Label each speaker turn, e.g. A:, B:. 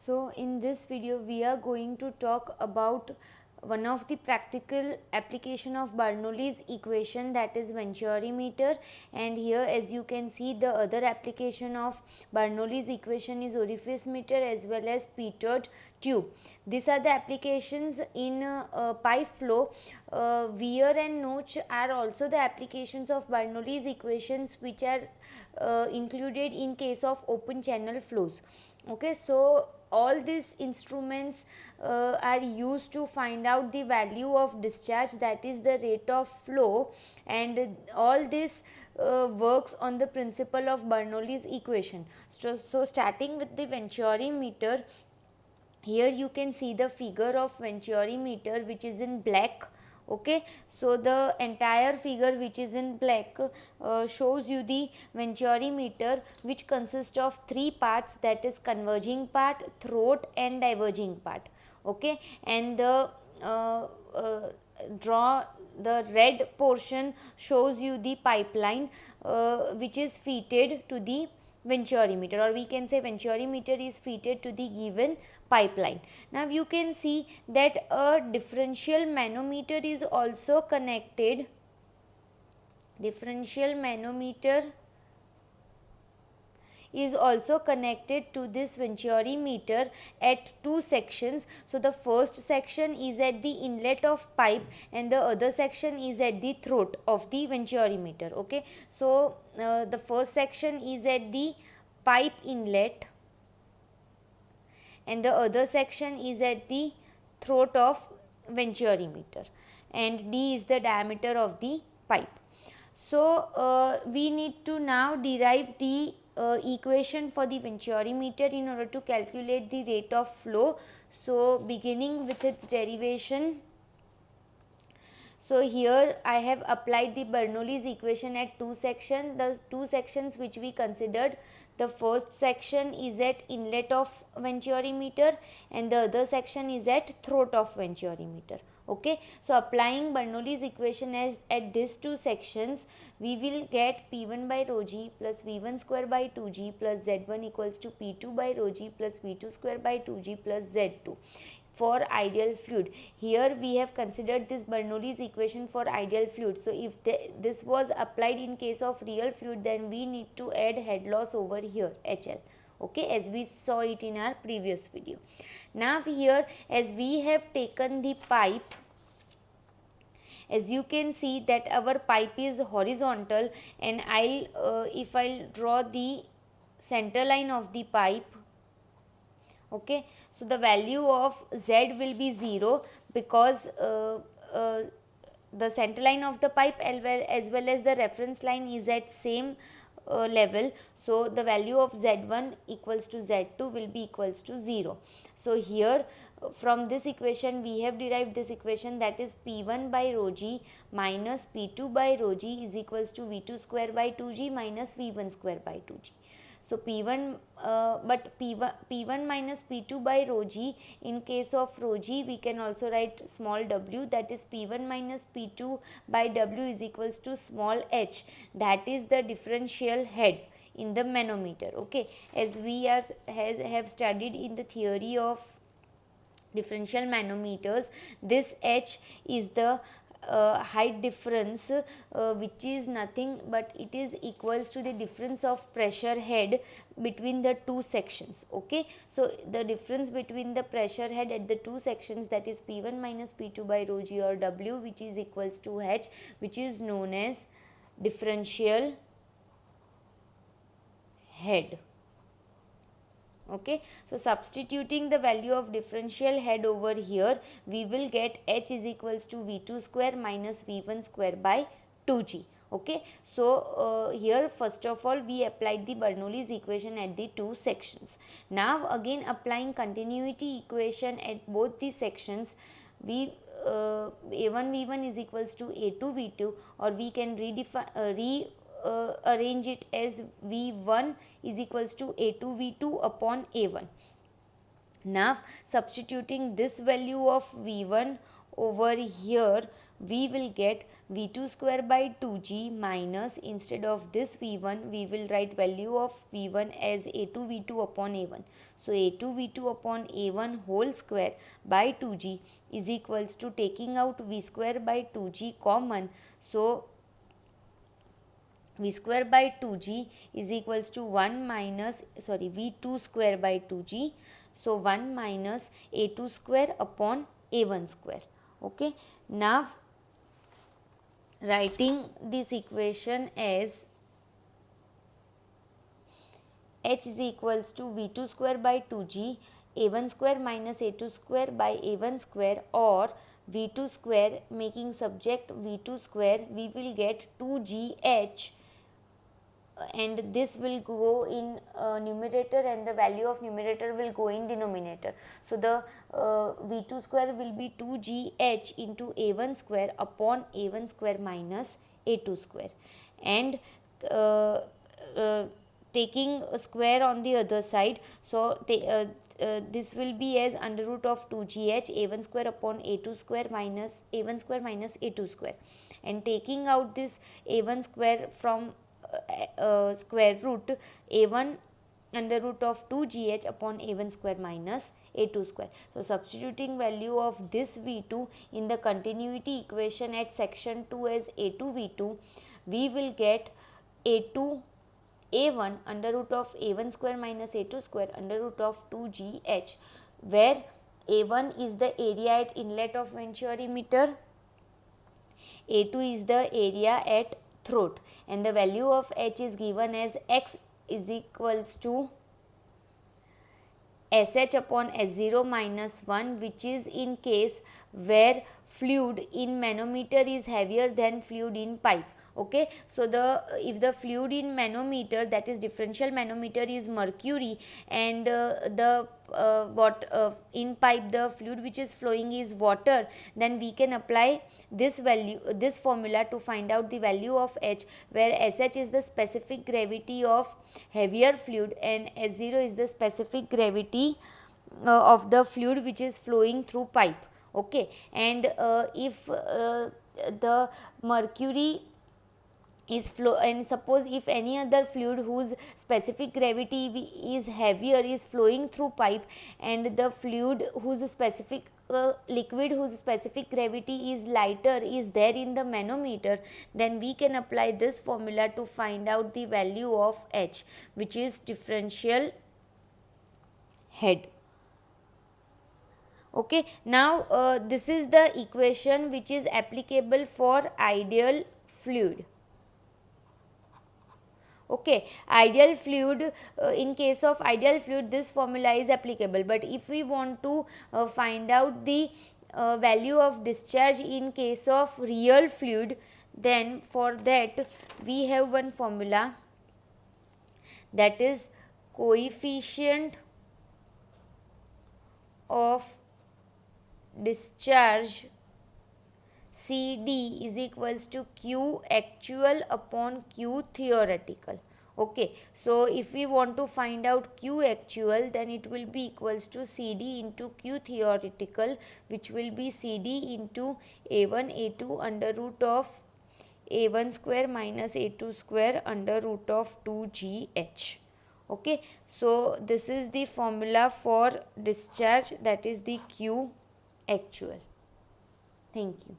A: So in this video we are going to talk about one of the practical application of Bernoulli's equation, that is Venturimeter. And here, as you can see, the other application of Bernoulli's equation is orifice meter as well as pitot tube. These are the applications in pipe flow. Weir and notch are also the applications of Bernoulli's equations, which are included in case of open channel flows. Okay, so all these instruments are used to find out the value of discharge, that is the rate of flow, and all this works on the principle of Bernoulli's equation. So starting with the Venturimeter, here you can see the figure of Venturimeter, which is in black. Okay, so the entire figure which is in black shows you the Venturimeter, which consists of three parts, that is converging part, throat and diverging part. Okay, and the draw the red portion shows you the pipeline which is fitted to the Venturimeter, or we can say Venturimeter is fitted to the given pipeline. Now you can see that a differential manometer is also connected. Differential manometer is also connected to this Venturimeter at two sections. So the first section is at the inlet of pipe and the other section is at the throat of the Venturimeter. Okay, so the first section is at the pipe inlet and the other section is at the throat of Venturimeter, and D is the diameter of the pipe. So we need to now derive the equation for the Venturimeter in order to calculate the rate of flow. So beginning with its derivation, so here I have applied the Bernoulli's equation at two sections. The two sections which we considered, the first section is at inlet of Venturimeter and the other section is at throat of Venturimeter. Okay, so applying Bernoulli's equation as at these two sections, we will get P1 by rho g plus V1 square by 2g plus Z1 equals to P2 by rho g plus V2 square by 2g plus Z2 for ideal fluid. Here we have considered this Bernoulli's equation for ideal fluid. So if this was applied in case of real fluid, then we need to add head loss over here, HL. Okay, as we saw it in our previous video. Now here, as we have taken the pipe, as you can see that our pipe is horizontal, and if I'll draw the center line of the pipe, okay, so the value of Z will be 0 because the center line of the pipe as well as the reference line is at same level. So the value of Z1 equals to Z2 will be equals to 0. So here from this equation we have derived this equation, that is P1 by rho g minus P2 by rho g is equals to V2 square by 2g minus V1 square by 2g. So P1 P1 minus P2 by rho g, in case of rho g we can also write small w, that is P1 minus P2 by w is equals to small h, that is the differential head in the manometer. Okay, as we have studied in the theory of differential manometers, this h is the height difference, which is nothing but it is equals to the difference of pressure head between the two sections. Okay, so the difference between the pressure head at the two sections, that is P1 minus P2 by rho g or W, which is equals to h, which is known as differential head. Okay, so substituting the value of differential head over here, we will get h is equals to V2 square minus V1 square by 2g. Okay, so here first of all we applied the Bernoulli's equation at the two sections. Now again applying continuity equation at both the sections, we A1 V1 is equals to A2 V2, or we can arrange it as V1 is equals to A2 V2 upon A1. Now substituting this value of V1 over here, we will get V2 square by 2G minus, instead of this V1, we will write value of V1 as A2 V2 upon A1. So A2 V2 upon A1 whole square by 2G is equals to, taking out V square by 2G common, so V square by 2G is equals to 1 minus, V2 square by 2G, so 1 minus A2 square upon A1 square. Okay, now writing this equation as H is equals to V2 square by 2G A1 square minus A2 square by A1 square, or V2 square making subject V2 square, we will get 2GH, and this will go in numerator and the value of numerator will go in denominator. So the V2 square will be 2GH into A1 square upon A1 square minus A2 square, and taking a square on the other side, so this will be as under root of 2GH A1 square upon A2 square minus A1 square minus A2 square, and taking out this A1 square from square root, A1 under root of 2GH upon A1 square minus A2 square. So substituting value of this V2 in the continuity equation at section 2 as A2 V2, we will get A2 A1 under root of A1 square minus A2 square under root of 2GH, where A1 is the area at inlet of venture emitter, A2 is the area at throat, and the value of H is given as X is equals to SH upon S0 minus 1, which is in case where fluid in manometer is heavier than fluid in pipe. Okay, so if the fluid in manometer, that is differential manometer, is mercury, and in pipe the fluid which is flowing is water, then we can apply this formula to find out the value of H, where SH is the specific gravity of heavier fluid and S0 is the specific gravity of the fluid which is flowing through pipe. Okay, and if the mercury is flow, and suppose if any other fluid whose specific gravity is heavier is flowing through pipe, and the fluid whose specific liquid whose specific gravity is lighter is there in the manometer, then we can apply this formula to find out the value of H, which is differential head. Okay, now this is the equation which is applicable for ideal fluid. Okay, ideal fluid, in case of ideal fluid this formula is applicable, but if we want to find out the value of discharge in case of real fluid, then for that we have one formula, that is coefficient of discharge CD is equals to Q actual upon Q theoretical. Okay, so if we want to find out Q actual, then it will be equals to CD into Q theoretical, which will be CD into A1 A2 under root of A1 square minus A2 square under root of 2GH. Okay, so this is the formula for discharge, that is the Q actual. Thank you.